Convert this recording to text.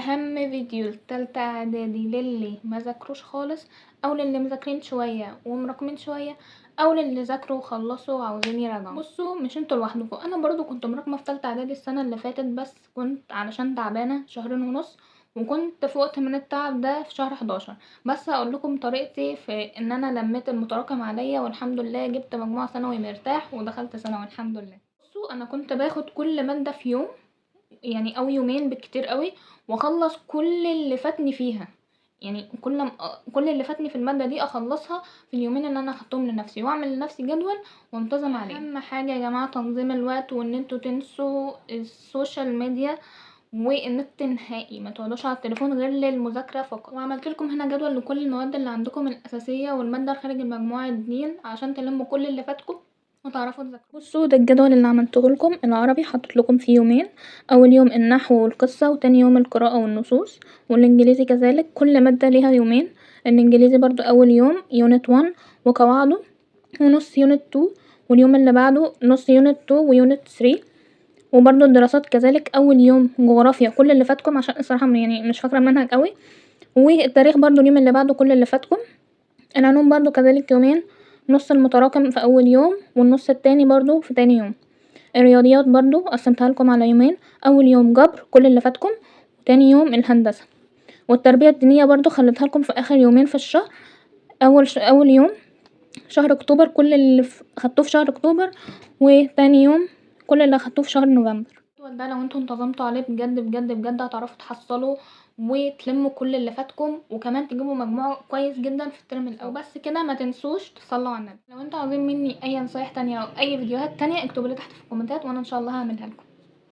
اهم فيديو لتالتة اعدادي للي ما ذاكروش خالص او للي مذاكرين شويه ومراكمين شويه او للي ذاكروا وخلصوا وعاوزين يراجعوا. بصوا، مش انتوا لوحدكم، انا برضو كنت مراكمه في تالتة اعدادي السنه اللي فاتت، بس كنت علشان تعبانه شهرين ونص، وكنت في وقت من التعب ده في شهر 11. بس هقول لكم طريقتي في ان انا لميت المتراكم عليا، والحمد لله جبت مجموع ثانوي مرتاح ودخلت ثانوي الحمد لله. بصوا، انا كنت باخد كل ماده في يوم يعني او يومين بالكتير قوي، واخلص كل اللي فاتني فيها. يعني كل اللي فاتني في الماده دي اخلصها في اليومين اللي انا اخدتهم لنفسي، واعمل لنفسي جدول وانتظم عليه. اهم حاجه يا جماعه تنظيم الوقت، وان انتوا تنسوا السوشيال ميديا والنت نهائي، ما تقعدوش على التليفون غير للمذاكره فقط. وعملت لكم هنا جدول لكل المواد اللي عندكم الاساسيه والماده الخارج المجموعه الدين عشان تلموا كل اللي فاتكم وتعرفوا تذاكروا. بصوا، ده الجدول اللي عملته لكم. العربي حطيت لكم فيه يومين، اول يوم النحو والقصه، وتاني يوم القراءه والنصوص، والانجليزي كذلك كل ماده ليها يومين. الانجليزي برضو اول يوم يونت 1 وقواعده ونص يونت 2، واليوم اللي بعده نص يونت 2 ويونت 3. وبرضو الدراسات كذلك اول يوم جغرافيا كل اللي فاتكم عشان الصراحه يعني مش فاكره المنهج قوي، والتاريخ برضو اليوم اللي بعده كل اللي فاتكم. العلوم برضو كذلك يومين، نص المتراكم في اول يوم والنص التاني برضو في تاني يوم. الرياضيات برضو قسمتها لكم على يومين، اول يوم جبر كل اللي فاتكم، وتاني يوم الهندسه. والتربيه الدينيه برضو خليتها لكم في اخر يومين في الشهر، اول يوم شهر اكتوبر كل اللي خدتوه في شهر اكتوبر، وتاني يوم كل اللي خدتوه في شهر نوفمبر. الجدول ده لو انتوا انتظمتوا عليه بجد بجد بجد هتعرفوا تحصلوا وتلموا كل اللي فاتكم، وكمان تجيبوا مجموع كويس جدا في الترم الاول. وبس كده، ما تنسوش تصلوا على النبي. لو انتوا عاوزين مني اي نصايح تانية او اي فيديوهات تانية اكتبوا لي تحت في الكومنتات، وانا ان شاء الله هعملها لكم.